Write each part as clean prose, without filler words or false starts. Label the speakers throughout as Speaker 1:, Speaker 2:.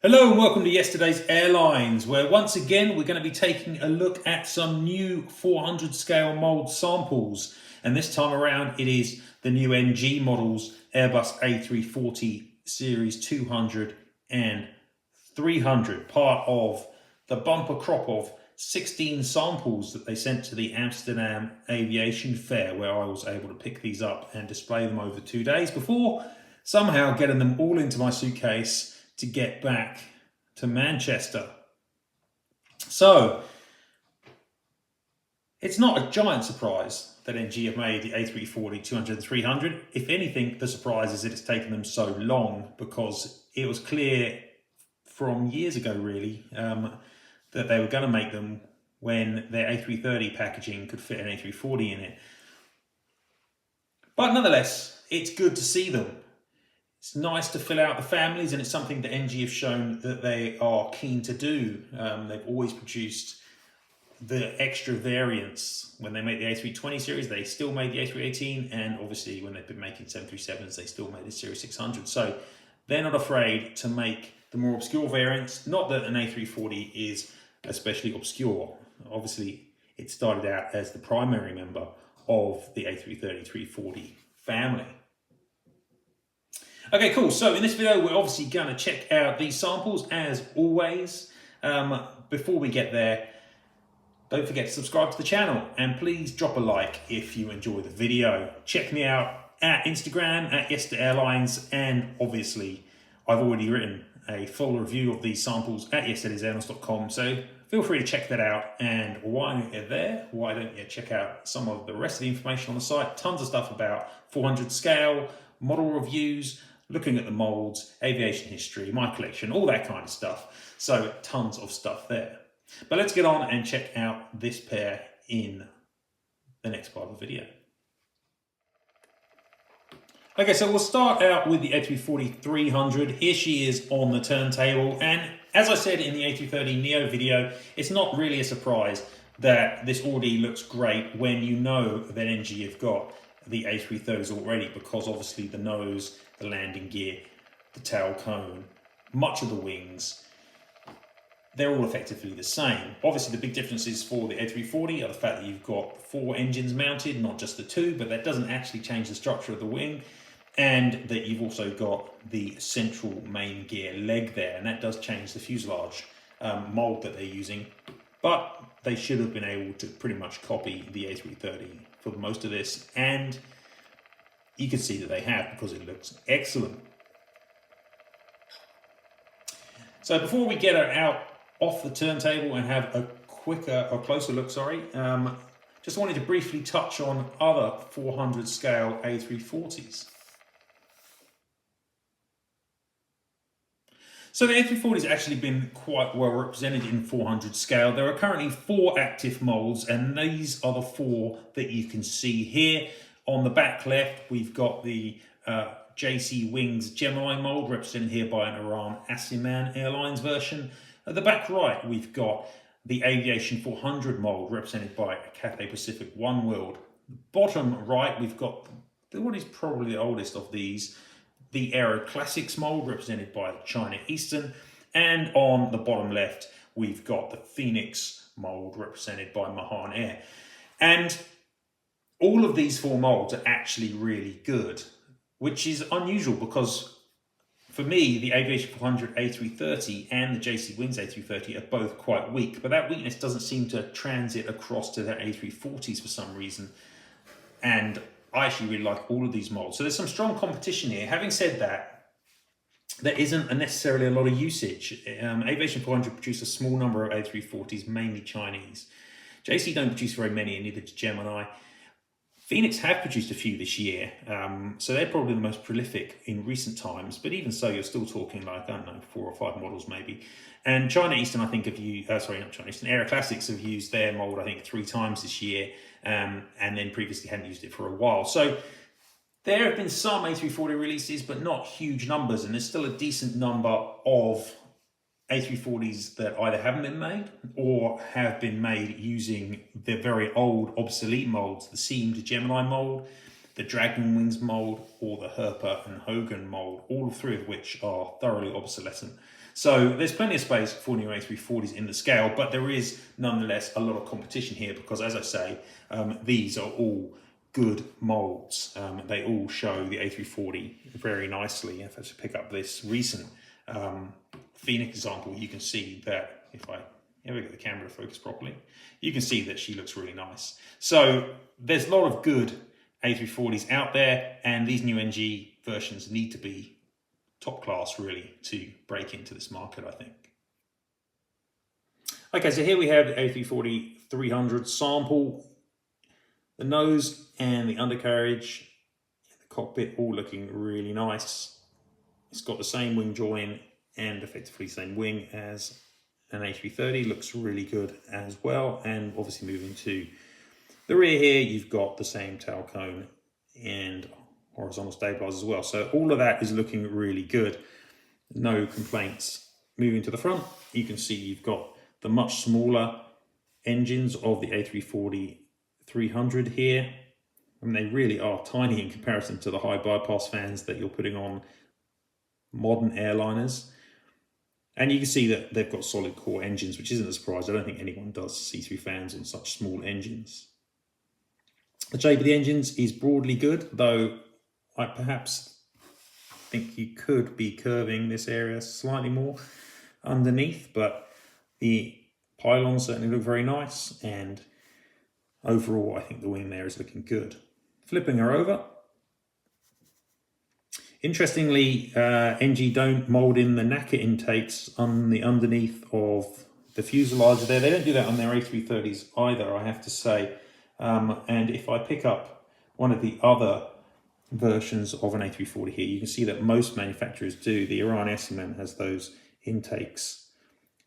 Speaker 1: Hello and welcome to yesterday's Airlines, where once again we're going to be taking a look at some new 400 scale mould samples. And this time around it is the new NG models, Airbus A340 series 200 and 300, part of the bumper crop of 16 samples that they sent to the Amsterdam Aviation Fair, where I was able to pick these up and display them over 2 days before somehow getting them all into my suitcase to get back to Manchester. So it's not a giant surprise that NG have made the A340, 200 and 300. If anything, the surprise is that it's taken them so long, because it was clear from years ago really that they were going to make them when their A330 packaging could fit an A340 in it. But nonetheless, it's good to see them. It's nice to fill out the families, and it's something that NG have shown that they are keen to do. They've always produced the extra variants. When they make the A320 series, they still made the A318, and obviously when they've been making 737s, they still made the Series 600. So they're not afraid to make the more obscure variants. Not that an A340 is especially obscure. Obviously, it started out as the primary member of the A330-340 family. Okay, cool. So in this video, we're obviously going to check out these samples as always. Before we get there, don't forget to subscribe to the channel and please drop a like if you enjoy the video. Check me out at Instagram at yesterdaysairlines, and obviously I've already written a full review of these samples at yesterdaysairlines.com, so feel free to check that out. And while you're there, why don't you check out some of the rest of the information on the site? Tons of stuff about 400 scale, model reviews, looking at the molds, aviation history, my collection, all that kind of stuff. So tons of stuff there. But let's get on and check out this pair in the next part of the video. Okay, so we'll start out with the A340-300. Here she is on the turntable, and as I said in the A330 Neo video, it's not really a surprise that this already looks great when you know that NG have got the A330s already, because obviously the nose, the landing gear, the tail cone, much of the wings, they're all effectively the same. Obviously the big differences for the A340 are the fact that you've got 4 engines mounted, not just the 2, but that doesn't actually change the structure of the wing, and that you've also got the central main gear leg there, and that does change the fuselage mold that they're using. But they should have been able to pretty much copy the A330 for most of this, and you can see that they have, because it looks excellent. So before we get her out off the turntable and have a closer look, just wanted to briefly touch on other 400 scale A340s. So the A340 has actually been quite well represented in 400 scale. There are currently 4 active molds, and these are the 4 that you can see here. On the back left, we've got the jcwings Gemini mold, represented here by an Iran Asiman Airlines version. At the back right, we've got the Aviation 400 mold, represented by a Cathay Pacific Oneworld. Bottom right, we've got what is probably the oldest of these, the Aeroclassics mold, represented by China Eastern. And on the bottom left, we've got the Phoenix mold, represented by Mahan Air. And all of these 4 molds are actually really good, which is unusual, because for me, the Aviation 400 A330 and the jcwings A330 are both quite weak, but that weakness doesn't seem to transit across to their A340s for some reason. And I actually really like all of these molds. So there's some strong competition here. Having said that, there isn't necessarily a lot of usage. Aviation 400 produced a small number of A340s, mainly Chinese. JC don't produce very many, and neither does Gemini. Phoenix have produced a few this year, so they're probably the most prolific in recent times, but even so, you're still talking like, I don't know, 4 or 5 models maybe. And China Eastern, I think, have used, sorry, not China Eastern, Aeroclassics have used their mold, I think, 3 times this year, and then previously hadn't used it for a while. So there have been some A340 releases, but not huge numbers, and there's still a decent number of A340s that either haven't been made or have been made using the very old obsolete molds, the seamed Gemini mold, the Dragon Wings mould or the Herper and Hogan mould, all three of which are thoroughly obsolescent. So there's plenty of space for new A340s in the scale, but there is nonetheless a lot of competition here because, as I say, these are all good molds. They all show the A340 very nicely. If I just pick up this recent Phoenix example, you can see that if I ever get the camera to focus properly, you can see that she looks really nice. So there's a lot of good A340s out there, and these new NG versions need to be top class really to break into this market, I think. Okay, so here we have the A340-300 sample. The nose and the undercarriage, the cockpit, all looking really nice. It's got the same wing join and effectively same wing as an A330. Looks really good as well. And obviously moving to the rear here, you've got the same tail cone and horizontal stabilizers as well. So all of that is looking really good. No complaints. Moving to the front, you can see you've got the much smaller engines of the A340-300 here. I mean, they really are tiny in comparison to the high bypass fans that you're putting on modern airliners. And you can see that they've got solid core engines, which isn't a surprise. I don't think anyone does C3 fans on such small engines. The shape of the engines is broadly good, though I perhaps think you could be curving this area slightly more underneath, but the pylons certainly look very nice, and overall I think the wing there is looking good. Flipping her over. Interestingly, NG don't mould in the NACA intakes on the underneath of the fuselage there. They don't do that on their A330s either, I have to say. And if I pick up one of the other versions of an A340 here, you can see that most manufacturers do. The Orion SMM has those intakes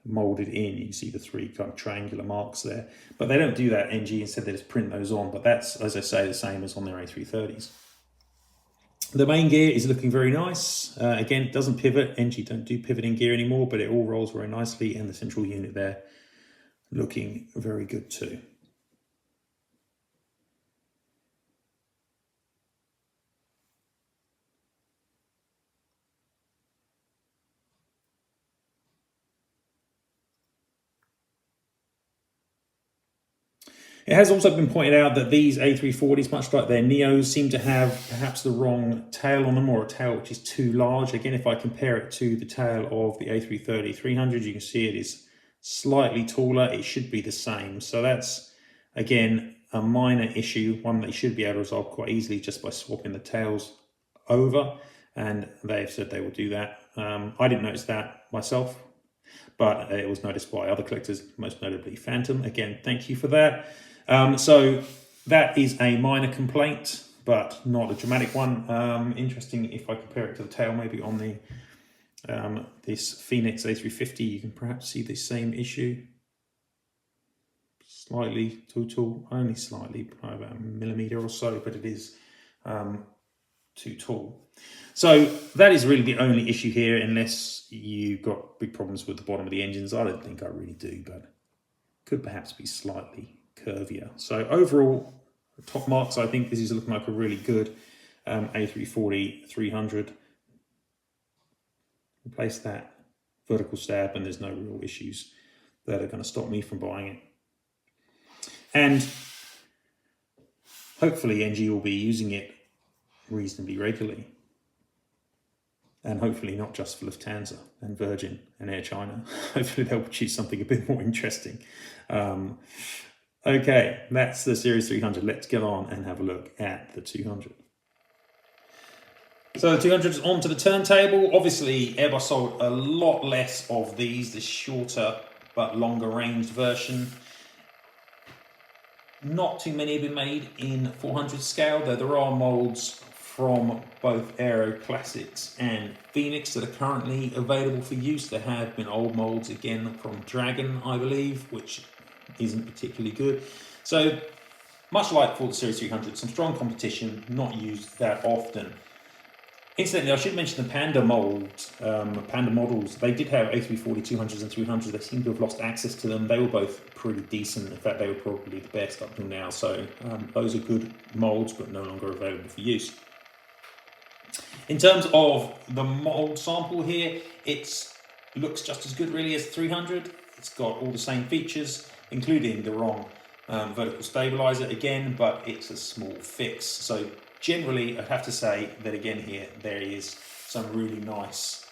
Speaker 1: molded in. You can see the three kind of triangular marks there, but they don't do that NG. Instead they just print those on, but that's, as I say, the same as on their A330s. The main gear is looking very nice. Again, it doesn't pivot. NG don't do pivoting gear anymore, but it all rolls very nicely, and the central unit there looking very good too. It has also been pointed out that these A340s, much like their Neos, seem to have perhaps the wrong tail on them, or a tail which is too large. Again, if I compare it to the tail of the A330-300, you can see it is slightly taller. It should be the same. So that's, again, a minor issue, one that you should be able to resolve quite easily just by swapping the tails over. And they've said they will do that. I didn't notice that myself, but it was noticed by other collectors, most notably Phantom. Again, thank you for that. So that is a minor complaint, but not a dramatic one. Interesting, if I compare it to the tail, maybe on the this Phoenix A350, you can perhaps see the same issue. Slightly too tall, only slightly, probably about a millimeter or so, but it is too tall. So that is really the only issue here, unless you've got big problems with the bottom of the engines. I don't think I really do, but could perhaps be slightly curvier. So overall, top marks, I think this is looking like a really good A340-300. Replace that vertical stab and there's no real issues that are going to stop me from buying it. And hopefully NG will be using it reasonably regularly. And hopefully not just for Lufthansa and Virgin and Air China. Hopefully they'll choose something a bit more interesting. Okay, that's the Series 300. Let's get on and have a look at the 200. So the 200 is onto the turntable. Obviously, Airbus sold a lot less of these, this shorter but longer range version. Not too many have been made in 400 scale, though there are molds from both Aeroclassics and Phoenix that are currently available for use. There have been old molds, again, from Dragon, I believe, which isn't particularly good. So, much like for the Series 300, some strong competition, not used that often. Incidentally, I should mention the Panda Mould, Panda models. They did have A340-200s and 300s. They seem to have lost access to them. They were both pretty decent. In fact, they were probably the best up till now. So those are good molds, but no longer available for use. In terms of the mold sample here, it looks just as good really as 300. It's got all the same features, including the wrong vertical stabilizer again, but it's a small fix. So generally, I'd have to say that again here, there is some really nice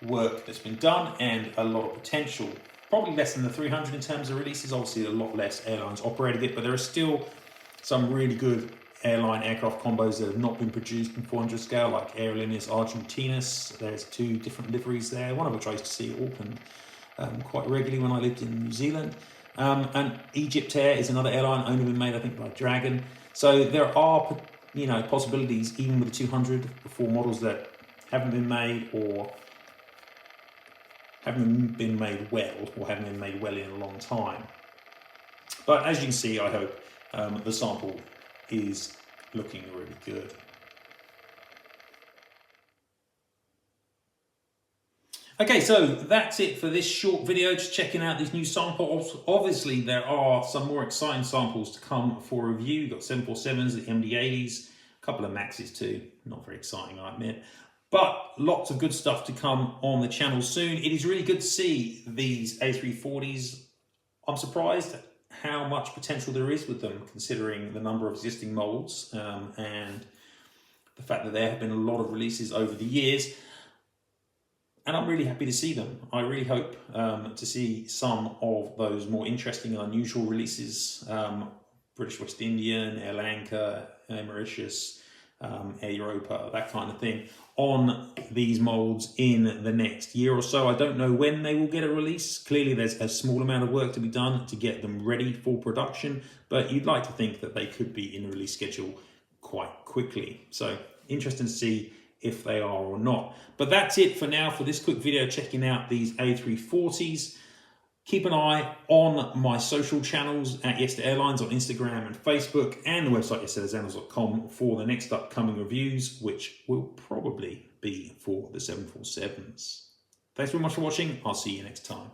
Speaker 1: work that's been done and a lot of potential. Probably less than the 300 in terms of releases. Obviously, a lot less airlines operated it, but there are still some really good airline aircraft combos that have not been produced in 400 scale, like Aerliners Argentinas. There's 2 different liveries there, one of which I used to see at Auckland quite regularly when I lived in New Zealand. And Egypt Air is another airline only been made, I think, by Dragon. So there are, possibilities even with the 200 for models that haven't been made or haven't been made well or haven't been made well in a long time. But as you can see, I hope the sample is looking really good. Okay, so that's it for this short video, just checking out these new samples. Obviously, there are some more exciting samples to come for review. You've got 747s, the MD-80s, a couple of Maxes too. Not very exciting, I admit. But lots of good stuff to come on the channel soon. It is really good to see these A340s. I'm surprised at how much potential there is with them, considering the number of existing molds and the fact that there have been a lot of releases over the years. And I'm really happy to see them. I really hope to see some of those more interesting and unusual releases, British West Indian, Air Lanka, Air Mauritius, Air Europa, that kind of thing, on these molds in the next year or so. I don't know when they will get a release. Clearly there's a small amount of work to be done to get them ready for production, but you'd like to think that they could be in a release schedule quite quickly. So interesting to see if they are or not. But that's it for now for this quick video checking out these A340s. Keep an eye on my social channels at Yes to Airlines on Instagram and Facebook, and the website yestooairlines.com for the next upcoming reviews, which will probably be for the 747s. Thanks very much for watching. I'll see you next time.